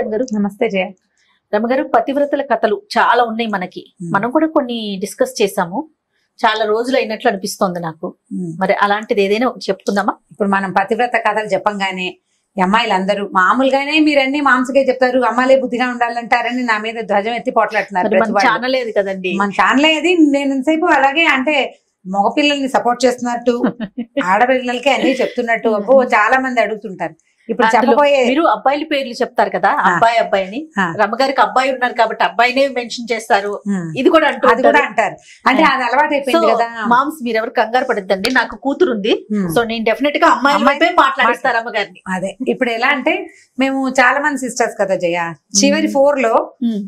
రమగారు. నమస్తే జయ. రమగారు, పతివ్రతల కథలు చాలా ఉన్నాయి మనకి. మనం కూడా కొన్ని డిస్కస్ చేసాము. చాలా రోజులు అయినట్లు అనిపిస్తోంది నాకు. మరి అలాంటిది ఏదైనా ఒకటి చెప్తుందామా? ఇప్పుడు మనం పతివ్రత కథలు చెప్పంగానే అమ్మాయిలందరూ మామూలుగానే మీరన్నీ మాంసకే చెప్తారు, అమ్మాయిలే బుద్ధిగా ఉండాలంటారని నా మీద ధ్వజం ఎత్తి పోట్లాడుతున్నారు. ఛానల్ లేదు కదండి, మన ఛానల్ అది. నేను ఇంతసేపు అలాగే అంటే మగపిల్లల్ని సపోర్ట్ చేస్తున్నట్టు ఆడపిల్లలకి అన్ని చెప్తున్నట్టు అబ్బో చాలా మంది అడుగుతుంటారు. ఇప్పుడు చెప్పబోయే మీరు అబ్బాయిల పేర్లు చెప్తారు కదా, అబ్బాయి అబ్బాయి అని. రమగారికి అబ్బాయి ఉన్నారు కాబట్టి అబ్బాయినే మెన్షన్ చేస్తారు. ఇది కూడా అంటారు. అంటే అది అలవాటు అయిపోయింది కదా. మామ్స్ మీరు ఎవరు కంగారు పడద్దండి, నాకు కూతురు ఉంది. సో నేను డెఫినెట్ గా అమ్మాయి మాట్లాడిస్తారు అమ్మగారిని. అదే ఇప్పుడు ఎలా అంటే మేము చాలా మంది సిస్టర్స్ కదా జయ. చివరి 4 లో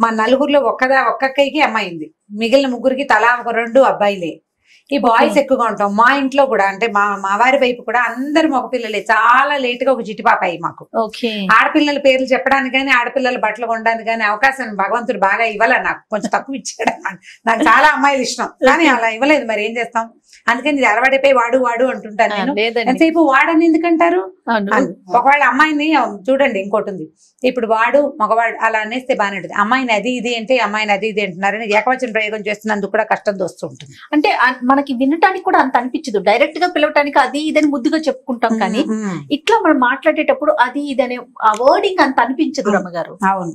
మా నలుగురిలో ఒక్కక్కకి అమ్మాయి ఉంది. మిగిలిన ముగ్గురికి తలా ఒక 2 అబ్బాయిలే. ఈ బాయ్స్ ఎక్కువగా ఉంటాం. మా ఇంట్లో కూడా అంటే మా వారి వైపు కూడా అందరు మగపిల్లలే. చాలా లేట్ గా ఒక చిట్టి పాప అయ్యి మాకు. ఆడపిల్లల పేర్లు చెప్పడానికి కానీ ఆడపిల్లల బట్టలు కొనడానికి కానీ అవకాశం భగవంతుడు బాగా ఇవ్వాల. నాకు కొంచెం తక్కువ ఇచ్చాడు అన్నమాట. నాకు చాలా అమ్మాయిలు ఇష్టం కానీ అలా ఇవ్వలేదు. మరి ఏం చేస్తాం, అందుకని ఇది అలవాటైపోయి వాడు అంటుంటాను నేను. ఎంతసేపు వాడని ఎందుకంటారు? ఒకవేళ అమ్మాయిని చూడండి, ఇంకోటి ఉంది. ఇప్పుడు వాడు మగవాడు అలా అనేస్తే బాగానే ఉంటుంది. అమ్మాయిని అది ఇది అంటే అమ్మాయిని అది ఇది అంటున్నారని ఏకవచన ప్రయోగం చేస్తున్నందుకు కూడా కష్టం వస్తూ ఉంటుంది. అంటే మనకి వినటానికి కూడా అంత అనిపించదు. డైరెక్ట్ గా పిలవటానికి అది ఇదని ముద్దుగా చెప్పుకుంటాం కానీ ఇట్లా మనం మాట్లాడేటప్పుడు అది ఇదనే ఆ వర్డింగ్ అంత అనిపించదు రమ్మగారు. అవును,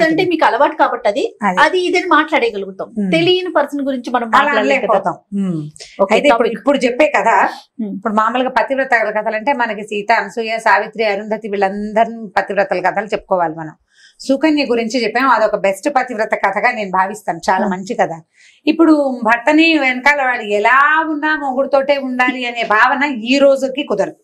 అంటే మీకు అలవాటు కాబట్టి అది ఇదని మాట్లాడగలుగుతాం. తెలియని పర్సన్ గురించి మనం మాట్లాడలేకపోతాం. అయితే ఇప్పుడు చెప్పే కదా, ఇప్పుడు మామూలుగా పతివ్రతల కథలు అంటే మనకి సీత, అనసూయ, సావిత్రి, అరుంధతి వీళ్ళందరినీ పతివ్రతల కథలు చెప్పుకోవాలి. మనం సుకన్య గురించి చెప్పాము. అదొక బెస్ట్ పతివ్రత కథగా నేను భావిస్తాను. చాలా మంచి కథ. ఇప్పుడు భర్తని వెనకాల వాడు ఎలా ఉన్నా మొగుడుతోటే ఉండాలి అనే భావన ఈ రోజుకి కుదరదు,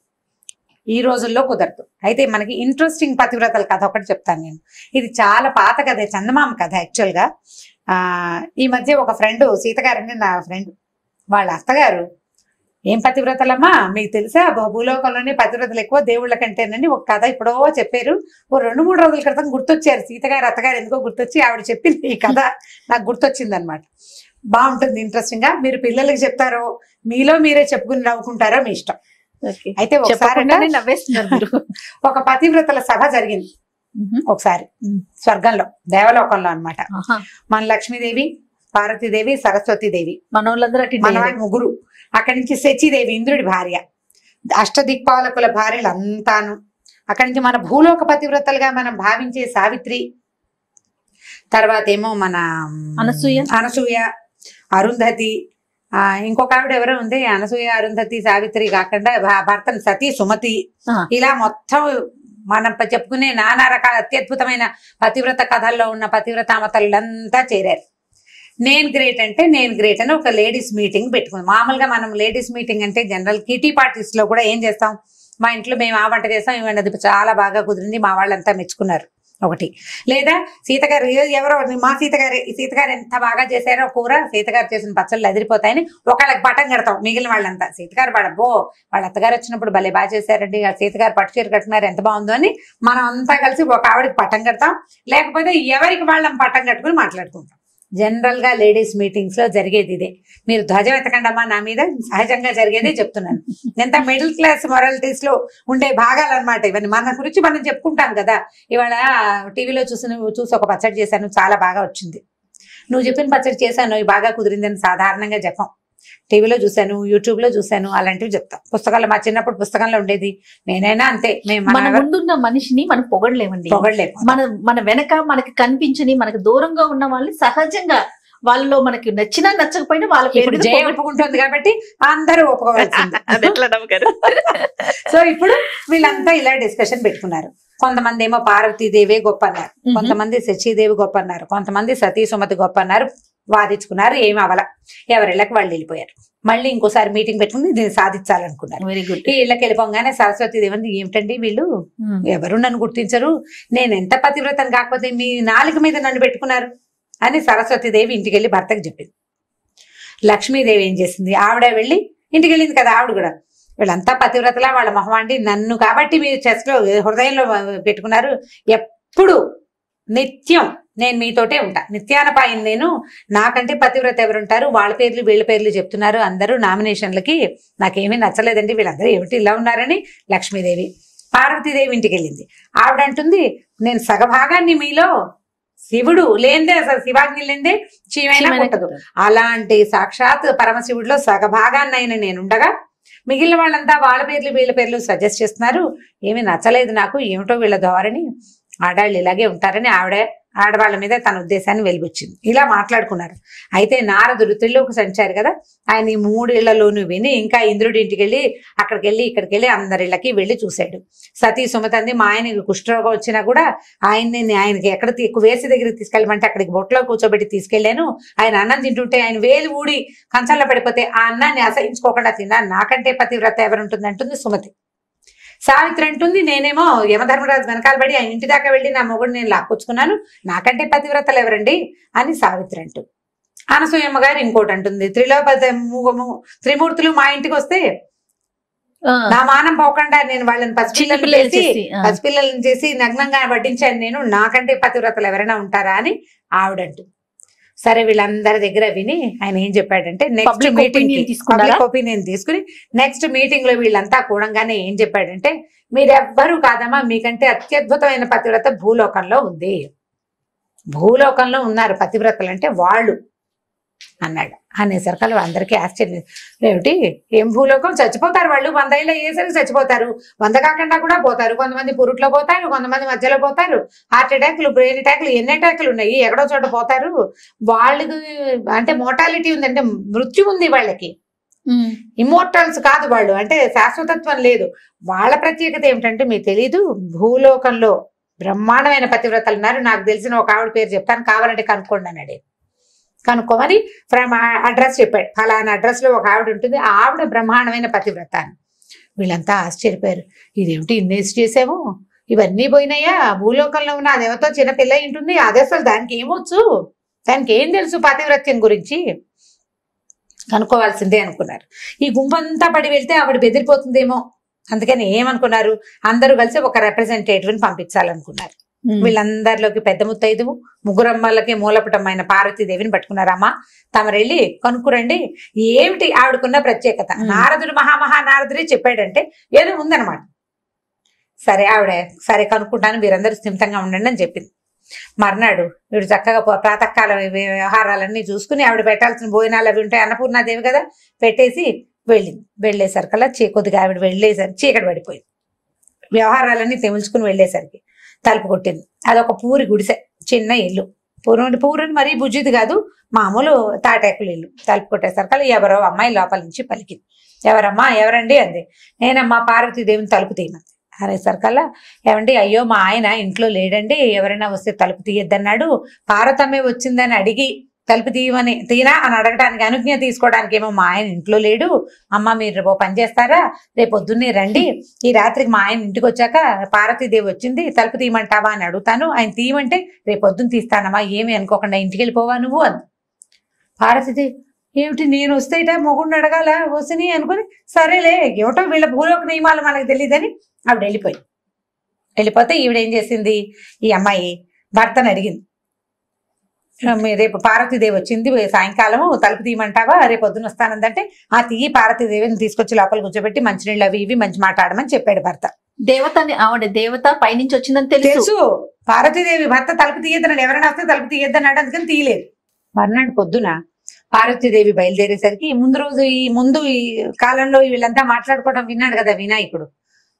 ఈ రోజుల్లో కుదరదు. అయితే మనకి ఇంట్రెస్టింగ్ పతివ్రతల కథ ఒకటి చెప్తాను నేను. ఇది చాలా పాత కథ, చందమామ కథ యాక్చువల్ గా. ఈ మధ్య ఒక ఫ్రెండ్, సీత గారండి నా ఫ్రెండ్, వాళ్ళ అత్తగారు ఏం పతివ్రతలమ్మా మీకు తెలుసా, భూలోకంలోనే పతివ్రతలు ఎక్కువ దేవుళ్ళ కంటేనండి. ఒక కథ ఇప్పుడో చెప్పారు, ఓ 2-3 రోజుల క్రితం గుర్తొచ్చారు సీతగారు అత్తగారు. ఎందుకో గుర్తొచ్చి ఆవిడ చెప్పింది ఈ కథ నాకు గుర్తొచ్చింది అనమాట. బాగుంటుంది, ఇంట్రెస్టింగ్ గా. మీరు పిల్లలకి చెప్తారో మీలో మీరే చెప్పుకుని నవ్వుకుంటారో మీ ఇష్టం. అయితే ఒకసారి ఒక పతివ్రతల సభ జరిగింది ఒకసారి స్వర్గంలో, దేవలోకంలో అన్నమాట. మన లక్ష్మీదేవి, పార్వతీదేవి, సరస్వతీదేవి, మన ముగ్గురు. అక్కడి నుంచి శచీదేవి ఇంద్రుడి భార్య, అష్టదిక్పాలకుల భార్యలు అంతాను. అక్కడి నుంచి మన భూలోక పతివ్రతలుగా మనం భావించే సావిత్రి, తర్వాత ఏమో మన అనసూయ, అరుంధతి, ఇంకొక ఆవిడ ఎవరో ఉంది. అనసూయ, అరుంధతి, సావిత్రి కాకుండా భర్తను సతీ, సుమతి, ఇలా మొత్తం మనం చెప్పుకునే నానా రకాల అత్యద్భుతమైన పతివ్రత కథల్లో ఉన్న పతివ్రతామతలంతా చేరారు. నేను గ్రేట్ అంటే నేను గ్రేట్ అని ఒక లేడీస్ మీటింగ్ పెట్టుకుంది. మామూలుగా మనం లేడీస్ మీటింగ్ అంటే జనరల్ కిటీ పార్టీస్ లో కూడా ఏం చేస్తాం, మా ఇంట్లో మేము ఆ వంట చేస్తాం, ఇవన్నీ అది చాలా బాగా కుదిరింది, మా వాళ్ళంతా మెచ్చుకున్నారు ఒకటి. లేదా సీతగారు ఎవరో మా సీతగారు ఎంత బాగా చేశారో కూర, సీతగారు చేసిన పచ్చళ్ళు అదిరిపోతాయని ఒకళ్ళకి పట్టం కడతాం. మిగిలిన వాళ్ళంతా సీతగారు వాళ్ళ అత్తగారు వచ్చినప్పుడు భలే బాగా చేశారండి, సీతగారు పట్టు చీర కట్టుకున్నారు ఎంత బాగుందో అని మనం అంతా కలిసి ఒక ఆవిడకి పట్టం కడతాం. లేకపోతే ఎవరికి వాళ్ళం పట్టం కట్టుకుని మాట్లాడుకుంటాం. జనరల్ గా లేడీస్ మీటింగ్స్ లో జరిగేది ఇదే. మీరు ధ్వజం ఎత్తకండి అమ్మా నా మీద, సహజంగా జరిగేదే చెప్తున్నాను. ఎంత మిడిల్ క్లాస్ మొరాలిటీస్ లో ఉండే భాగాలు అనమాట ఇవన్నీ. మన గురించి మనం చెప్పుకుంటాం కదా. ఇవాళ టీవీలో చూసి ఒక పచ్చడి చేశాను, చాలా బాగా వచ్చింది. నువ్వు చెప్పిన పచ్చడి చేశాను, ఇవి బాగా కుదిరిందని సాధారణంగా చెప్పాం. టీవీలో చూశాను, యూట్యూబ్ లో చూశాను, అలాంటివి చెప్తాం. పుస్తకాలు మా చిన్నప్పుడు పుస్తకంలో ఉండేది. నేనైనా అంతే. మన ముందున్న మనిషిని మనం పొగడలేమండి. మన వెనక మనకి కనిపించని, మనకి దూరంగా ఉన్న వాళ్ళని సహజంగా వాళ్ళలో మనకి నచ్చినా నచ్చకపోయినా వాళ్ళ పేరు జయ ఒప్పుకుంటుంది కాబట్టి అందరూ ఒప్పుకోవాల్సింది. సో ఇప్పుడు వీళ్ళంతా ఇలా డిస్కషన్ పెట్టుకున్నారు. కొంతమంది ఏమో పార్వతీదేవి గొప్ప అన్నారు, కొంతమంది శచీదేవి గొప్ప అన్నారు, కొంతమంది సతీ సుమతి గొప్ప అన్నారు. వాదించుకున్నారు, ఏమి అవల, ఎవరిళ్ళకి వాళ్ళు వెళ్ళిపోయారు. మళ్ళీ ఇంకోసారి మీటింగ్ పెట్టుకుని దీన్ని సాధించాలనుకున్నారు. Very good. ఈ ఇళ్ళకి వెళ్ళిపోగానే సరస్వతీదేవి ఏమిటండి వీళ్ళు ఎవరు నన్ను గుర్తించరు, నేను ఎంత పతివ్రతం కాకపోతే మీ నాలుక మీద నన్ను పెట్టుకున్నారు అని సరస్వతీదేవి ఇంటికి వెళ్ళి భర్తకు చెప్పింది. లక్ష్మీదేవి ఏం చేసింది, ఆవిడ వెళ్ళి ఇంటికి వెళ్ళింది కదా ఆవిడ కూడా, వీళ్ళంతా పతివ్రతలా వాళ్ళ మొహమాండి నన్ను కాబట్టి మీరు చెస్ట్ లో హృదయంలో పెట్టుకున్నారు, ఎప్పుడు నిత్యం నేను మీతోటే ఉంటా, నిత్యానపాయం నేను, నాకంటే పతివ్రత ఎవరుంటారు, వాళ్ళ పేర్లు వీళ్ళ పేర్లు చెప్తున్నారు అందరూ నామినేషన్లకి, నాకేమీ నచ్చలేదండి వీళ్ళందరూ ఏమిటి ఇలా ఉన్నారని లక్ష్మీదేవి. పార్వతీదేవి ఇంటికి వెళ్ళింది. ఆవిడ అంటుంది, నేను సగభాగాన్ని మీలో, శివుడు లేందే అసలు శివాగ్ని లేందే శివైనా పుట్టదు, అలాంటి సాక్షాత్ పరమశివుడిలో సగభాగాన్ని అయిన నేనుండగా మిగిలిన వాళ్ళంతా వాళ్ళ పేర్లు వీళ్ళ పేర్లు సజెస్ట్ చేస్తున్నారు, ఏమీ నచ్చలేదు నాకు, ఏమిటో వీళ్ళ ధోరణి, ఆడాళ్ళు ఇలాగే ఉంటారని ఆడవాళ్ళ మీద తన ఉద్దేశాన్ని వెలిబుచ్చింది. ఇలా మాట్లాడుకున్నారు. అయితే నారదుడు త్రిలోక సంచారి కదా, ఆయన ఈ 3 ఇళ్లలోనూ విని ఇంకా ఇంద్రుడి ఇంటికి వెళ్ళి అక్కడికి వెళ్ళి ఇక్కడికి వెళ్ళి అందరిళ్ళకి వెళ్ళి చూశాడు. సతీ సుమతంది మా ఆయనకి కుష్ఠరోగం వచ్చినా కూడా ఆయనకి ఎక్కడ వేసి దగ్గరికి తీసుకెళ్ళమంటే అక్కడికి బొట్లో కూర్చోబెట్టి తీసుకెళ్లాను. ఆయన అన్నం తింటుంటే ఆయన వేలు ఊడి కంచంలో పడిపోతే ఆ అన్నాన్ని అసహించుకోకుండా తిన్నాను, నాకంటే పతివ్రత ఎవరుంటుంది అంటుంది సుమతి. సావిత్రి అంటుంది, నేనేమో యమధర్మరాజు వెనకాల పడి ఆయన ఇంటి దాకా వెళ్ళి నా మొగుడు నేను లాక్కొచ్చుకున్నాను, నాకంటే పతివ్రతలు ఎవరండి అని సావిత్రి అంటుంది. అనసూయమ్మ గారు ఇంకోటి అంటుంది, త్రిమూర్తులు మా ఇంటికి వస్తే నా మానం పోకుండా నేను వాళ్ళని పసిపిల్లలను చేసి నగ్నంగా వడ్డించాను, నేను నాకంటే పతివ్రతలు ఎవరైనా ఉంటారా అని ఆవిడంటుంది. సరే వీళ్ళందరి దగ్గర విని ఆయన ఏం చెప్పాడంటే నెక్స్ట్ మీటింగ్ ఒపీనియన్ తీసుకుని నెక్స్ట్ మీటింగ్ లో వీళ్ళంతా కూడంగానే ఏం చెప్పాడంటే, మీరెవ్వరూ కాదమ్మా, మీకంటే అత్యద్భుతమైన పతివ్రత భూలోకంలో ఉంది, భూలోకంలో ఉన్నారు పతివ్రతలు అంటే వాళ్ళు అన్నాడు. అనేసరికి అందరికీ ఆశ్చర్యం, ఏమిటి ఏం భూలోకం, చచ్చిపోతారు వాళ్ళు, 100 ఏళ్ళు అయ్యేసరికి చచ్చిపోతారు, 100 కాకుండా కూడా పోతారు, కొంతమంది పురుట్లో పోతారు, కొంతమంది మధ్యలో పోతారు, హార్ట్ అటాక్లు బ్రెయిన్ అటాక్లు ఎన్ని అటాక్లు ఉన్నాయి, ఎక్కడో చోట పోతారు, వాళ్ళకి అంటే మోర్టాలిటీ ఉంది, అంటే మృత్యు ఉంది వాళ్ళకి, ఇమ్మోర్టల్స్ కాదు వాళ్ళు, అంటే శాశ్వతత్వం లేదు. వాళ్ళ ప్రత్యేకత ఏమిటంటే మీకు తెలీదు, భూలోకంలో బ్రహ్మాండమైన పతివ్రతలు ఉన్నారు, నాకు తెలిసిన ఒక ఆవిడ పేరు చెప్తాను కావాలంటే కనుక్కోండి అన్నాడు. కనుక్కోమని అడ్రస్ చెప్పాడు, ఫలానా అడ్రస్ లో ఒక ఆవిడ ఉంటుంది, ఆవిడ బ్రహ్మాండమైన పతివ్రత అని. వీళ్ళంతా ఆశ్చర్యపోయారు, ఇదేమిటి ఇన్నేసి చేసాము, ఇవన్నీ పోయినాయా, భూలోకంలో ఉన్న అదేవతో చిన్న పిల్ల ఉంటుంది, అదే అసలు దానికి ఏమొచ్చు, దానికి ఏం తెలుసు పతివ్రత్యం గురించి, కనుక్కోవాల్సిందే అనుకున్నారు. ఈ గుంపంతా పడి వెళ్తే ఆవిడ బెదిరిపోతుందేమో, అందుకని ఏమనుకున్నారు, అందరూ కలిసి ఒక రిప్రజెంటేటివ్ ని పంపించాలనుకున్నారు. వీళ్ళందరిలోకి పెద్ద ముత్తైదువు, ముగ్గురమ్మలకి మూలపటమైన పార్వతీదేవిని పట్టుకున్నారమ్మా, తమరెళ్ళి కనుక్కురండి ఏమిటి ఆవిడకున్న ప్రత్యేకత. నారదుడు నారదుడే చెప్పాడంటే ఏదో ఉందన్నమాట. సరే ఆవిడ సరే కనుక్కుంటాను, మీరందరూ స్థిమితంగా ఉండండి అని చెప్పింది. మర్నాడు వీడు చక్కగా ప్రాతకాల వ్యవహారాలన్నీ చూసుకుని ఆవిడ పెట్టాల్సిన భోజనాలు అవి ఉంటాయి, అన్నపూర్ణాదేవి కదా, పెట్టేసి వెళ్ళింది. వెళ్ళేసరికల్లా కొద్దిగా ఆవిడ వెళ్ళేసరికి చీకటి పడిపోయింది. వ్యవహారాలన్నీ తెముల్చుకుని వెళ్ళేసరికి తలుపు కొట్టింది. అదొక పూరి గుడిసె, చిన్న ఇల్లు, పూరుని మరీ బుజ్జిది కాదు, మామూలు తాటాకులు ఇల్లు. తలుపు కొట్టేసరికి ఎవరో అమ్మాయి లోపల నుంచి పలికింది. ఎవరమ్మా, ఎవరండి అంది. నేనమ్మా పార్వతీదేవిని తలుపు తీయమంది. అనేసరికల్లా ఏమండి, అయ్యో మా ఆయన ఇంట్లో లేడండి, ఎవరైనా వస్తే తలుపు తీయొద్దన్నాడు, పార్వతమ్మే వచ్చిందని అడిగి తలుపు తీయనా అని అడగడానికి అనుజ్ఞ తీసుకోవడానికి ఏమో మా ఆయన ఇంట్లో లేడు, అమ్మ మీరు రేపు పని చేస్తారా, రేపు పొద్దున్నే రండి, ఈ రాత్రికి మా ఆయన ఇంటికి వచ్చాక పార్వతీదేవి వచ్చింది తలుపు తీయమంటావా అని అడుగుతాను, ఆయన తీయమంటే రేపు పొద్దున్న తీస్తానమ్మా, ఏమి అనుకోకుండా ఇంటికి వెళ్ళిపోవా నువ్వు అంది. పార్వతీదేవి ఏమిటి నేను వస్తేట మొగుడిని అడగాల వసిని అనుకుని, సరేలే ఏమిటో వీళ్ళ భూలోక నియమాలు మనకు తెలియదని ఆవిడ వెళ్ళిపోతే ఈవిడేం చేసింది, ఈ అమ్మాయి భర్తను అడిగింది, రేపు పార్వతీదేవి వచ్చింది సాయంకాలం తలుపు తీయమంటావా, రేపు పొద్దున వస్తానందంటే ఆ తీయి పార్వతీదేవిని తీసుకొచ్చి లోపల కూర్చోబెట్టి మంచినీళ్ళు అవి ఇవి మంచి మాట్లాడమని చెప్పాడు భర్త. దేవతని ఆవిడ దేవత పైనుంచి వచ్చిందని తెలుసు. పార్వతీదేవి భర్త తలుపు తీయద్దన్నాడు, ఎవరైనా వస్తే తలుపు తీయద్దన్నాడు, అందుకని తీయలేదు. మర్నాడు పొద్దున పార్వతీదేవి బయలుదేరేసరికి ముందు ఈ కాలంలో వీళ్ళంతా మాట్లాడుకోవడం విన్నాడు కదా వినాయకుడు.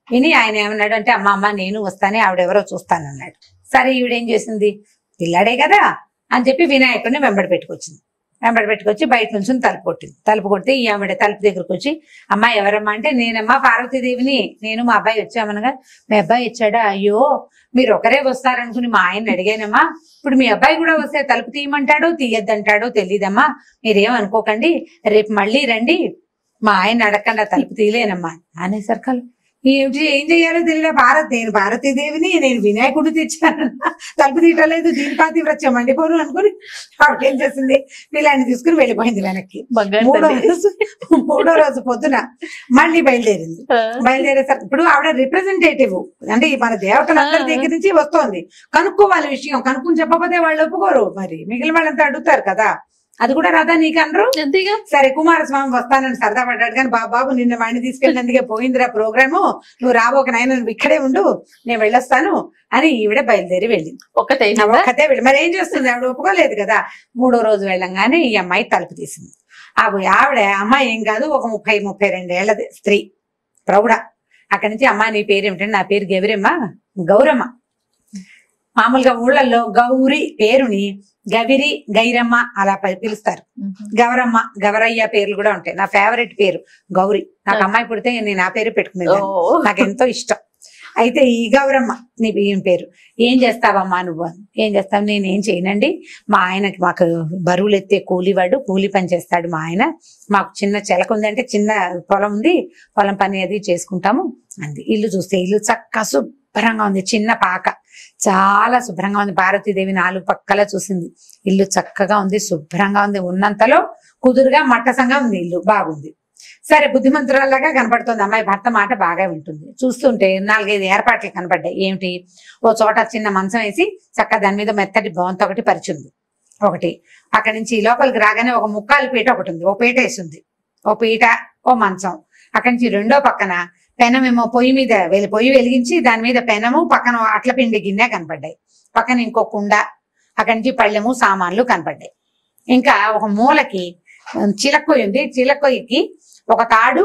విని ఆయన ఏమన్నాడు అంటే, అమ్మ నేను వస్తానే, ఆవిడెవరో చూస్తానన్నాడు. సరే ఈవిడేం చేసింది, పిల్లాడే కదా అని చెప్పి వినాయకుడిని వెంబడి పెట్టుకొచ్చి బయట నుంచి తలుపు కొట్టింది. తలుపు కొడితే ఈ ఆవిడ తలుపు దగ్గరకు వచ్చి, అమ్మా ఎవరమ్మా అంటే, నేనమ్మా పార్వతీదేవిని, నేను మా అబ్బాయి వచ్చామనగా, మీ అబ్బాయి వచ్చాడా, అయ్యో మీరు ఒకరే వస్తారనుకుని మా ఆయన్ని అడిగానమ్మా, ఇప్పుడు మీ అబ్బాయి కూడా వస్తే తలుపు తీయమంటాడో తీయద్దంటాడో తెలియదమ్మా, మీరేమనుకోకండి, రేపు మళ్ళీ రండి, మా ఆయన అడగకుండా తలుపు తీయలేనమ్మా అనేసరికి ఏం చెయ్యాలో తెలియదు. నేను భారతీదేవిని, నేను వినాయకుడు తెచ్చాను, తలుపు తీయటలేదు, దీని పాతివ్రత్యం మండిపోను అనుకుని ఆవిడేం చేసింది, వీళ్ళని తీసుకుని వెళ్ళిపోయింది వెనక్కి. మూడో రోజు పొద్దున మళ్ళీ బయలుదేరేసరికి ఇప్పుడు ఆవిడ రిప్రజెంటేటివ్, అంటే మన దేవతలందరి దగ్గర నుంచి వస్తోంది, కనుక్కోవాలి విషయం, కనుక్కుని చెప్పకపోతే వాళ్ళు ఒప్పుకోరు, మరి మిగిలిన వాళ్ళంతా అడుగుతారు కదా. అది కూడా రాదా నీకు అనరు? అంతేగా. సరే కుమారస్వామి వస్తానని సరదా పడ్డాడు కానీ బాబు నిన్న వాడిని తీసుకెళ్ళినందుకే పోయిందిరా ప్రోగ్రాము, నువ్వు రాబోక నాయన నువ్వు ఇక్కడే ఉండు, నేను వెళ్ళొస్తాను అని ఈవిడ బయలుదేరి వెళ్ళింది. ఒక్కతే వెళ్ళి మరి ఏం చేస్తుంది, ఆవిడ ఒప్పుకోలేదు కదా. 3వ రోజు వెళ్ళంగానే ఈ అమ్మాయి తలుపు తీసింది. ఆవిడ అమ్మాయి ఏం కాదు, ఒక 30-32 ఏళ్లది స్త్రీ, ప్రౌఢ. అక్కడి నుంచి అమ్మ నీ పేరు ఏమిటంటే, నా పేరు గౌరమ్మ. గౌరమ్మ మామూలుగా ఊళ్ళల్లో గౌరి పేరుని గవిరి, గైరమ్మ అలా పిలుస్తారు. గౌరమ్మ, గౌరయ్య పేర్లు కూడా ఉంటాయి. నా ఫేవరెట్ పేరు గౌరి. నాకు అమ్మాయి పుడితే నేను ఆ పేరు పెట్టుకునేది, నాకు ఎంతో ఇష్టం. అయితే ఈ గౌరమ్మ నీ పేరు. ఏం చేస్తావమ్మా నువ్వు? ఏం చేస్తావు? నేనేం చేయనండి, మా ఆయనకి మాకు బరువులు ఎత్తే కూలివాడు, కూలి పని చేస్తాడు మా ఆయన. మాకు చిన్న చెలక ఉంది, అంటే చిన్న పొలం ఉంది, పొలం పని అది చేసుకుంటాము అంది. ఇల్లు చూస్తే ఇల్లు చక్కగా శుభ్రంగా ఉంది, చిన్న పాక, చాలా శుభ్రంగా ఉంది. పార్వతీదేవి 4 పక్కలా చూసింది. ఇల్లు చక్కగా ఉంది, శుభ్రంగా ఉంది, ఉన్నంతలో కుదురుగా మట్టసంగా ఉంది, ఇల్లు బాగుంది. సరే బుద్ధిమంతురాల్లాగా కనపడుతుంది అమ్మాయి. భర్త మాట బాగా వింటుంది. చూస్తుంటే 4-5 ఏర్పాట్లు కనపడ్డాయి. ఏమిటి? ఓ చోట చిన్న మంచం వేసి చక్కగా దాని మీద మెత్తటి బొంత ఒకటి పరిచింది. ఒకటి అక్కడి నుంచి లోపలికి రాగానే ఒక ముక్కాలు పీట ఒకటి ఉంది, ఓ పీట వేసింది, ఓ పీట, ఓ మంచం. అక్కడి నుంచి రెండో పక్కన పెనమేమో పొయ్యి మీద పొయ్యి వెలిగించి దాని మీద పెనము, పక్కన అట్ల పిండి గిన్నె కనపడ్డాయి. పక్కన ఇంకో కుండ, అక్కడి నుంచి పళ్ళెము సామాన్లు కనపడ్డాయి. ఇంకా ఒక మూలకి చిలక్కొయ్యి ఉంది, చిలక్కొయ్యికి ఒక తాడు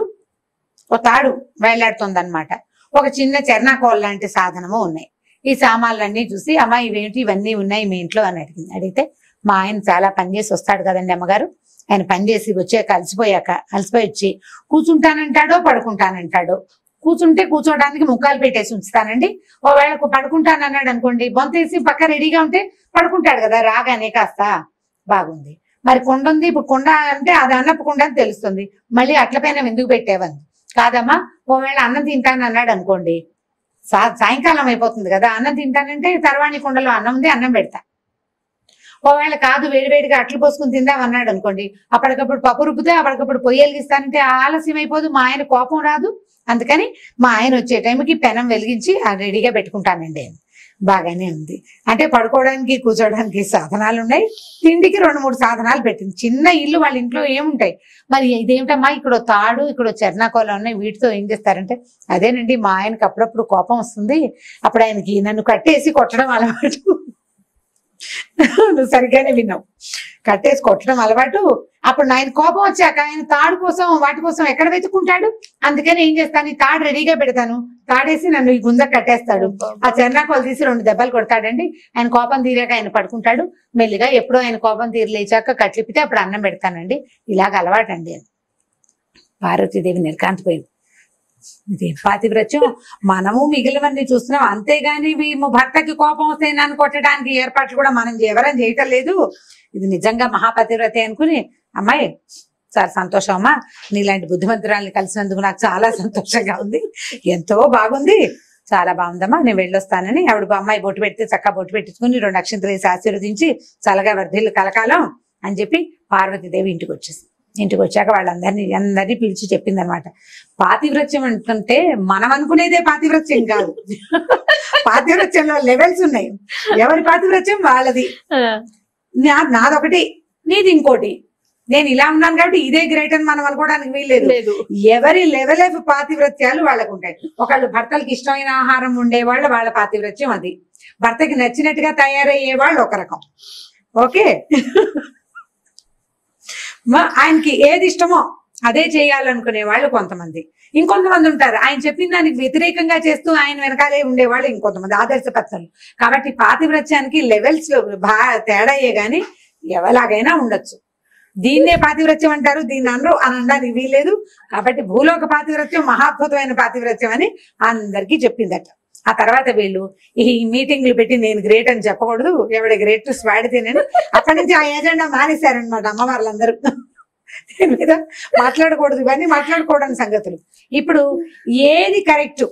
వేలాడుతుంది అనమాట. ఒక చిన్న చెర్నాకోల్ లాంటి సాధనము ఉన్నాయి. ఈ సామాన్లన్నీ చూసి అమ్మ ఇవేంటి, ఇవన్నీ ఉన్నాయి మీ ఇంట్లో అని అడిగింది. అడిగితే మా ఆయన చాలా పనిచేసి వస్తాడు కదండి అమ్మగారు, ఆయన పనిచేసి వచ్చాక అలసిపోయి వచ్చి కూర్చుంటానంటాడో పడుకుంటానంటాడో. కూర్చుంటే కూర్చోడానికి ముక్కాలు పెట్టేసి ఉంచుతానండి. ఒకవేళ పడుకుంటానన్నాడు అనుకోండి, బొంతేసి పక్క రెడీగా ఉంటే పడుకుంటాడు కదా రాగానే. కాస్త బాగుంది. మరి కుండ ఉంది, ఇప్పుడు కుండ అంటే అది అన్నపు కుండ అని తెలుస్తుంది. మళ్ళీ అట్లపైన ఎందుకు పెట్టేవని. కాదమ్మా, ఒకవేళ అన్నం తింటాను అన్నాడు అనుకోండి, సాయంకాలం అయిపోతుంది కదా, అన్నం తింటానంటే తర్వాణి కుండలో అన్నం ఉంది, అన్నం పెడతా. ఒకవేళ కాదు వేడివేడిగా అట్లు పోసుకుని తిందాం అన్నాడు అనుకోండి, అప్పటికప్పుడు పప్పు రుబ్బితే అప్పటికప్పుడు పొయ్యి వెలిగిస్తానంటే ఆలస్యం అయిపోదు, మా ఆయన కోపం రాదు. అందుకని మా ఆయన వచ్చే టైంకి పెనం వెలిగించి రెడీగా పెట్టుకుంటానండి. బాగానే ఉంది. అంటే పడుకోవడానికి కూర్చోడానికి సాధనాలు ఉన్నాయి, తిండికి 2-3 సాధనాలు పెట్టింది. చిన్న ఇల్లు, వాళ్ళ ఇంట్లో ఏముంటాయి. మరి ఇదేమిటమ్మా, ఇక్కడ తాడు, ఇక్కడ చెర్నాకోల ఉన్నాయి, వీటితో ఏం చేస్తారంటే, అదేనండి మా ఆయనకి అప్పుడప్పుడు కోపం వస్తుంది, అప్పుడు ఆయనకి నన్ను కట్టేసి కొట్టడం అలవాటు. నువ్వు సరిగ్గానే విన్నావు, కట్టేసి కొట్టడం అలవాటు. అప్పుడు ఆయన కోపం వచ్చాక ఆయన తాడు కోసం వాటి కోసం ఎక్కడ వెతుక్కుంటాడు. అందుకని ఏం చేస్తాను, ఈ తాడు రెడీగా పెడతాను, తాడేసి నన్ను ఈ గుంజ కట్టేస్తాడు. ఆ చెర్నాకోలు తీసి 2 దెబ్బలు కొడతాడండి. ఆయన కోపం తీరాక ఆయన పడుకుంటాడు. మెల్లిగా ఎప్పుడో ఆయన కోపం తీరలేచాక కట్లిపితే అప్పుడు అన్నం పెడతానండి. ఇలాగ అలవాటండి అని. పార్వతీదేవి నిర్కాంతిపోయింది. ఇది పాతివ్రత్యం. మనము మిగిలినవన్నీ చూస్తున్నాం, అంతేగాని భర్తకి కోపం వస్తే నన్ను కొట్టడానికి ఏర్పాట్లు కూడా మనం ఎవరం చేయటం లేదు. ఇది నిజంగా మహాపతివ్రతే అనుకుని, అమ్మాయి చాలా సంతోషం అమ్మా, నీలాంటి బుద్ధిమంతురాల్ని కలిసినందుకు నాకు చాలా సంతోషంగా ఉంది, ఎంతో బాగుంది, చాలా బాగుందమ్మా, నేను వెళ్ళొస్తానని ఆవిడ అమ్మాయి బొట్టు పెడితే చక్కగా బొట్టు పెట్టించుకుని 2 అక్షంతలు వేసి ఆశీర్వదించి చల్లగా వర్ధిల్లు కలకాలం అని చెప్పి పార్వతీదేవి ఇంటికి వచ్చేసింది. ఇంటికి వచ్చాక అందరినీ పిలిచి చెప్పింది అనమాట. పాతివ్రత్యం అంటుంటే మనం అనుకునేదే పాతివ్రత్యం కాదు, పాతివ్రత్యంలో లెవెల్స్ ఉన్నాయి. ఎవరి పాతివ్రత్యం వాళ్ళది, నాదొకటి నీది ఇంకోటి. నేను ఇలా ఉన్నాను కాబట్టి ఇదే గ్రేట్ అని మనం అనుకోవడానికి వీల్లేదు. ఎవరి లెవెల్ ఆఫ్ పాతివ్రత్యాలు వాళ్ళకు ఉంటాయి. ఒకళ్ళు భర్తలకు ఇష్టమైన ఆహారం ఉండేవాళ్ళు, వాళ్ళ పాతివ్రత్యం అది. భర్తకి నచ్చినట్టుగా తయారయ్యే వాళ్ళు ఒక రకం. ఓకే, ఆయనకి ఏది ఇష్టమో అదే చేయాలనుకునే వాళ్ళు కొంతమంది. ఇంకొంతమంది ఉంటారు ఆయన చెప్పిన దానికి వ్యతిరేకంగా చేస్తూ ఆయన వెనకాలే ఉండేవాళ్ళు ఇంకొంతమంది, ఆదర్శపత్రులు. కాబట్టి పాతివ్రత్యానికి లెవెల్స్ తేడాయే గాని ఎవలాగైనా ఉండొచ్చు. దీన్నే పాతివ్రత్యం అంటారు, దీన్ని అనరు అని అనడానికి వీల్లేదు. కాబట్టి భూలోక పాతివ్రత్యం మహాద్భుతమైన పాతివ్రత్యం అని అందరికీ చెప్పిందట. ఆ తర్వాత వీళ్ళు ఈ మీటింగ్లు పెట్టి నేను గ్రేట్ అని చెప్పకూడదు, ఎవడ గ్రేటెస్ట్ వాడితే నేను అక్కడి నుంచి ఆ ఏజెండా మానేశారనమాట అమ్మవార్లందరూ. దీని మీద మాట్లాడకూడదు, ఇవన్నీ మాట్లాడుకోవడానికి సంగతులు. ఇప్పుడు ఏది కరెక్ట్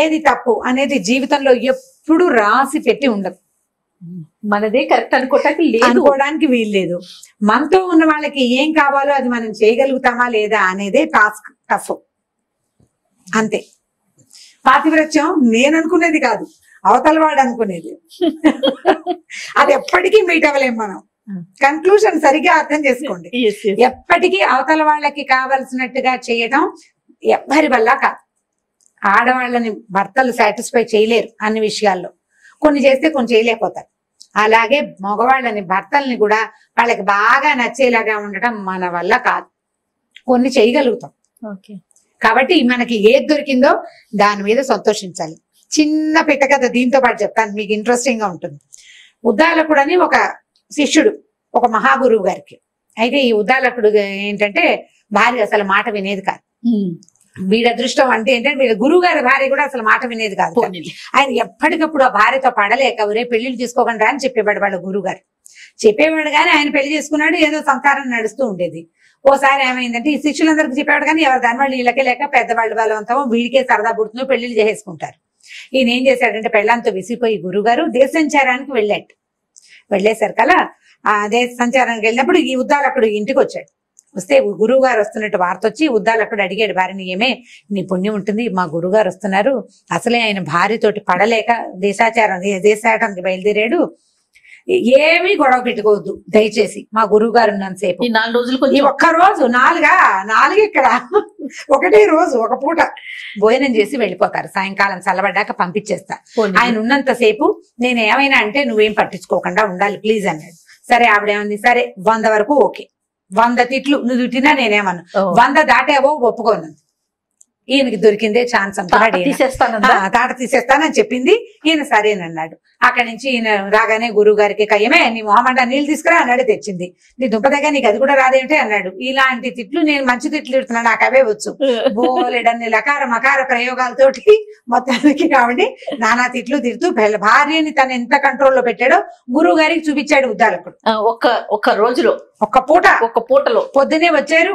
ఏది తప్పు అనేది జీవితంలో ఎప్పుడు రాసి పెట్టి ఉండదు. మనదే కరెక్ట్ అనుకోవడానికి వీల్లేదు. మనతో ఉన్న వాళ్ళకి ఏం కావాలో అది మనం చేయగలుగుతామా లేదా అనేదే టాస్క్, టఫ్, అంతే. పాతివ్రత్యం నేను అనుకునేది కాదు, అవతల వాడు అనుకునేది. అది ఎప్పటికీ మీట్ అవ్వలేం మనం. కన్క్లూషన్ సరిగ్గా అర్థం చేసుకోండి. ఎప్పటికీ అవతల వాళ్ళకి కావలసినట్టుగా చేయడం ఎవ్వరి వల్ల కాదు. ఆడవాళ్ళని భర్తలు సాటిస్ఫై చేయలేరు అన్ని విషయాల్లో, కొన్ని చేస్తే కొన్ని చేయలేకపోతారు. అలాగే మగవాళ్ళని భర్తల్ని కూడా వాళ్ళకి బాగా నచ్చేలాగా ఉండటం మన వల్ల కాదు, కొన్ని చేయగలుగుతాం. కాబట్టి మనకి ఏది దొరికిందో దాని మీద సంతోషించాలి. చిన్న పిట్ట కథ దీంతో పాటు చెప్తాను, మీకు ఇంట్రెస్టింగ్ గా ఉంటుంది. ఉద్దాలకుడు అని ఒక శిష్యుడు ఒక మహాగురువు గారికి. అయితే ఈ ఉద్దాలకుడు ఏంటంటే భార్య అసలు మాట వినేది కాదు. వీడి అదృష్టం అంటే ఏంటంటే వీడి గురువు గారి భార్య కూడా అసలు మాట వినేది కాదు. ఆయన ఎప్పటికప్పుడు ఆ భార్యతో పడలేక ఒరే పెళ్లిళ్ళు తీసుకోకుండా అని చెప్పేవాడు వాళ్ళ గురువు గారు. చెప్పేవాడు కానీ ఆయన పెళ్లి చేసుకున్నాడు, ఏదో సంసారం నడుస్తూ ఉండేది. ఓసారి ఏమైందంటే ఈ శిష్యులందరికీ చెప్పేవాడు కానీ ఎవరు దాని వాళ్ళు వీళ్ళకే లేక పెద్దవాళ్ళు బలవంతమో వీడికే సరదా పుడుతుందో పెళ్లిళ్ళు చేసేసుకుంటారు. ఈయన ఏం చేశాడంటే పెళ్ళంతో విసిపోయి గురుగారు దేశ సంచారానికి వెళ్ళాడు. వెళ్ళేసరికల్లా ఆ దేశ సంచారానికి వెళ్ళినప్పుడు ఈ ఉద్దాలకుడు ఇంటికి వచ్చాడు. వస్తే గురువు గారు వస్తున్నట్టు వార్త వచ్చి ఉద్దాలకుడు అడిగాడు భార్యని, ఏమే నీ పుణ్యం ఉంటుంది, మా గురువు గారు వస్తున్నారు, అసలే ఆయన భార్యతోటి పడలేక దేశాటానికి బయలుదేరాడు, ఏమీ గొడవ పెట్టుకోవద్దు దయచేసి, మా గురువు గారు ఉన్నంతసేపు 4 రోజులు ఈ ఒక్క రోజు 4 ఇక్కడ ఒకటే రోజు ఒక పూట భోజనం చేసి వెళ్ళిపోతారు, సాయంకాలం చల్లబడ్డాక పంపించేస్తా, ఆయన ఉన్నంతసేపు నేను ఏమైనా అంటే నువ్వేం పట్టించుకోకుండా ఉండాలి ప్లీజ్ అన్నాడు. సరే ఆవిడేమంది, సరే 100 వరకు ఓకే, 100 తిట్లు నువ్వు తిట్టినా నేనేమను, 100 దాటేవో ఒప్పుకోను. ఈయనకి దొరికిందే ఛాన్స్ అనుకున్నాడు, తాట తీసేస్తానని చెప్పింది. ఈయన సరేనన్నాడు. అక్కడి నుంచి ఈయన రాగానే గురువు గారికి కయ్యమే నీ మొహమంట నీళ్ళు తీసుకురా అన్నాడు. తెచ్చింది. నీ దుంపదగా నీకు అది కూడా రాదేంటి అన్నాడు. ఇలాంటి తిట్లు నేను మంచి తిట్లు తిడుతున్నాను, నాకు అవే వచ్చు. బోలెడన్ని లకార మకార ప్రయోగాలతోటి మొత్తానికి కాబట్టి నానా తిట్లు తిడుతూ భార్యని తను ఎంత కంట్రోల్లో పెట్టాడో గురువు గారికి చూపించాడు ఉద్దాలకుడు. ఒక్క రోజులో ఒక్క పూటలో పొద్దునే వచ్చారు,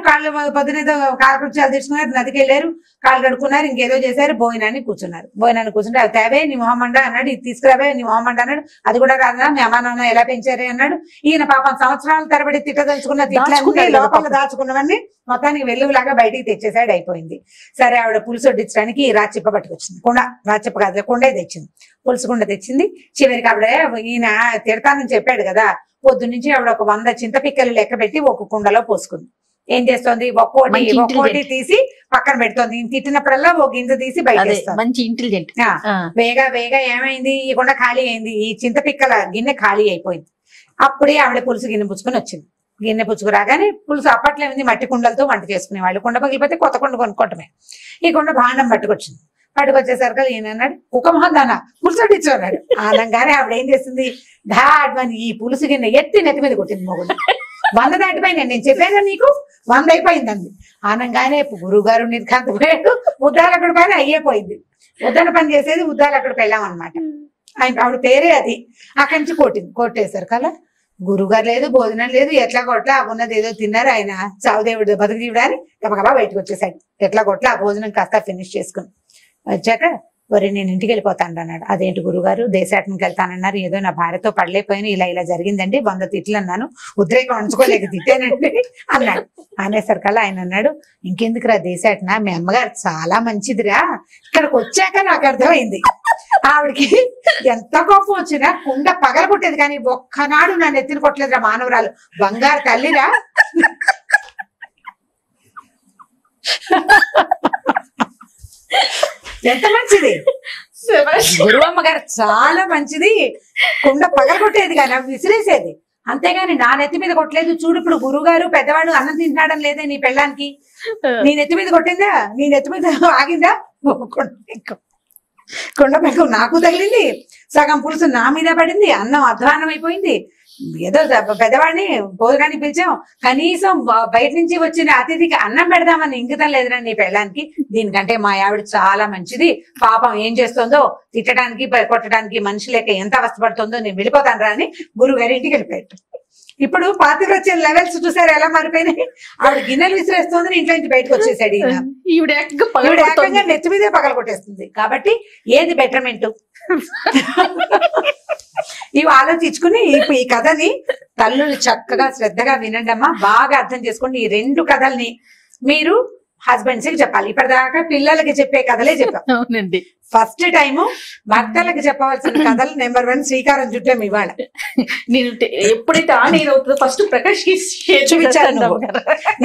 పొద్దునే కాలకృత్యాలు తీసుకున్నారు, నదికి వెళ్ళారు, కాళ్ళు కడుక్కున్నారు, ఇంకేదో చేశారు, భోజనాన్ని కూర్చుంటే అవి తేవే నీ మొహమండ అన్నాడు, ఇది తీసుకురావే నీ మొహమండ అన్నాడు, అది కూడా రాదా మీ అమ్మా నాన్న ఎలా పెంచారే అన్నాడు. ఈయన పాపం సంవత్సరాల తరబడి తిట్టదలుచుకున్న తిట్లన్నీ లోపల దాచుకున్నవన్నీ మొత్తానికి వెలుగులాగా బయటికి తెచ్చేసాడు, అయిపోయింది. సరే ఆవిడ పులుసు వడ్డించడానికి రాచిప్ప పట్టుకొచ్చింది, రాచిప్ప కాదు కొండే తెచ్చింది, పులుసు కుండ తెచ్చింది. చివరికి ఆవిడ ఈయన తిడతానని చెప్పాడు కదా, పొద్దు నుంచి ఆవిడ ఒక 100 చింతపిక్కలు లెక్క పెట్టి ఒక కుండలో పోసుకుంది. ఏం చేస్తోంది, ఒక్కోటి తీసి పక్కన పెడుతోంది. తిట్టినప్పుడల్లా ఒక గింజ తీసి బయట మంచి ఇంటెలిజెంట్. వేగా ఏమైంది, ఈ కుండ ఖాళీ అయింది, ఈ చింతపిక్కల గిన్నె ఖాళీ అయిపోయింది. అప్పుడే ఆవిడ పులుసు గిన్నె పుచ్చుకొని వచ్చింది. గిన్నె పుచ్చుకు రాగానే పులుసు అప్పట్లో ఏమింది మట్టి కుండలతో వంట చేసుకునేవాళ్ళు, కుండ పగిలిపోతే కొత్త కుండ కొనుక్కోవటమే. ఈ కుండ భాండం పట్టుకొచ్చింది. పట్టుకొచ్చేసరికి ఈయన అన్నాడు, కుక్క మొహం దానా పులుసు వడ్డించు అన్నాడు. అనగానే ఆవిడ ఏం చేసింది, ధాడ్మని ఈ పులుసు గిన్నె ఎత్తి నెత్తి మీద కొట్టింది. మొగుడు 100 దాటిపోయింది, నేను చెప్పాను నీకు 100 అయిపోయిందండి. అనగానే గురువు గారు నిర్ఘాంతపోయాడు, ఉద్దాలకుడి పని అయ్యేపోయింది. ఉద్దన పని చేసేది ఉద్దాలకుడికి వెళ్ళాం అనమాట. ఆవిడ పేరే అది. అక్కడి నుంచి కొట్టేశారు కదా, గురువుగారు లేదు, భోజనం లేదు, ఎట్లా కొట్లా ఉన్నది ఏదో తిన్నారు, ఆయన చావుదేవుడు బతుకుదేవుడు అని గబగబా బయటకు వచ్చేసాడు. ఎట్లా కొట్లా ఆ భోజనం కాస్త ఫినిష్ చేసుకుని వచ్చాక వరే నేను ఇంటికి వెళ్ళిపోతాను అన్నాడు. అదేంటి గురుగారు దేశాటనికి వెళ్తానన్నారు, ఏదో నా భార్యతో పడలేకపోయినా ఇలా జరిగిందండి, 100 తిట్లు అన్నాను, ఉద్రేకం ఉంచుకోలేక తిట్టానండి అన్నాడు. అనేసరికల్లా ఆయన అన్నాడు, ఇంకెందుకురా దేశాటన, మీ అమ్మగారు చాలా మంచిదిరా, ఇక్కడికి వచ్చాక నాకు అర్థమైంది ఆవిడకి ఎంత కోపం వచ్చినా కుండ పగల కొట్టేది కానీ ఒక్కనాడు నన్ను ఎత్తిన కొట్టలేదురా, మానవరాలు బంగారు తల్లిరా. ఎంత మంచిది గురువమ్మ గారు, చాలా మంచిది, కుండ పగలగొట్టేది కానీ అవి విసిరేసేది, అంతేగాని నా నెత్తి మీద కొట్టలేదు. చూడు ఇప్పుడు గురువు గారు పెద్దవాడు అన్నం తింటాడం లేదే నీ పెళ్ళానికి, నీ నెత్తి మీద కొట్టిందా, నీ నెత్తి మీద ఆగిందా, కుండ పెంకు నాకు తగిలింది, సగం పులుసు నా మీద పడింది, అన్నం అధ్వానం అయిపోయింది, ఏదో పెద్దవాడిని భోజనానికి పిలిచాం, కనీసం బయట నుంచి వచ్చిన అతిథికి అన్నం పెడదామని ఇంకితం లేదురా నీ పెళ్ళానికి, దీనికంటే మా ఆవిడ చాలా మంచిది, పాపం ఏం చేస్తుందో తిట్టడానికి కొట్టడానికి మనిషి లేక ఎంత అవస్థపడుతుందో, నేను వెళ్ళిపోతాను రా అని గురువు గారి ఇంటికి వెళ్ళిపోయాడు. ఇప్పుడు పాతివ్రత్యం లెవెల్స్ చూసారు ఎలా మారిపోయినాయి. ఆవిడ గిన్నెలు విసిరేస్తోందని ఇంట్లో నుంచి బయటకు వచ్చేసాడు ఈయన, ఈవిడ నెత్తి మీదే పగల కొట్టేస్తుంది. కాబట్టి ఏది బెటర్మెంట్ ఇవి ఆలోచించుకుని ఈ కథని తల్లులు చక్కగా శ్రద్ధగా వినండి అమ్మా, బాగా అర్థం చేసుకోండి. ఈ 2 కథల్ని మీరు హస్బెండ్స్ కి చెప్పాలి. ఇప్పటిదాకా పిల్లలకి చెప్పే కథలే చెప్పాం. అవునండి. ఫస్ట్ టైం భర్తలకు చెప్పవలసిన కథలు నెంబర్ 1 శ్రీకారం చుట్టాం ఇవాళ. నేను ఎప్పుడైతే ఆన్ ఎయిర్ అవుతుందో ఫస్ట్ ప్రకాష్ కి చూపించాను నువ్వు.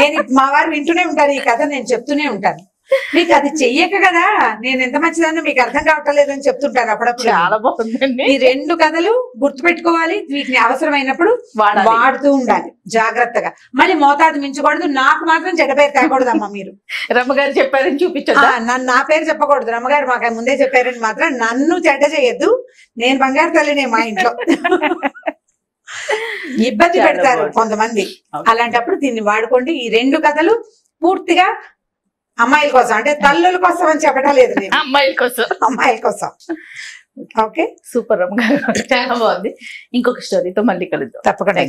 నేను మా వారు వింటూనే ఉంటారు ఈ కథ, నేను చెప్తూనే ఉంటాను. మీకు అది చెయ్యక కదా నేను ఎంత మంచిదాన్ని మీకు అర్థం కావట్లేదని చెప్తుంటాను అప్పుడప్పుడు. చాలా బాగుందండి. ఈ 2 కథలు గుర్తు పెట్టుకోవాలి, వీటిని అవసరమైనప్పుడు వాడుతూ ఉండాలి జాగ్రత్తగా. మళ్ళీ మోతాదు మించకూడదు. నాకు మాత్రం చెడ్డ పేరు తేకూడదమ్మా మీరు. రమ్మగారు చెప్పారని చూపించదా? నన్ను నా పేరు చెప్పకూడదు. రమ్మగారు మాకు ముందే చెప్పారని మాత్రం నన్ను చెడ్డ చేయొద్దు. నేను బంగారు తల్లినే మా ఇంట్లో. ఇబ్బంది పెడతారు కొంతమంది. అలాంటప్పుడు దీన్ని వాడుకోండి. ఈ 2 కథలు పూర్తిగా అమ్మాయిల కోసం, అంటే తల్లుల కోసం అని చెప్పడం లేదు, అమ్మాయిల కోసం. ఓకే, సూపర్ రమ్మ గారు, చాలా బాగుంది. ఇంకొక స్టోరీతో మళ్ళీ కలుద్దాం. తప్పకుండా.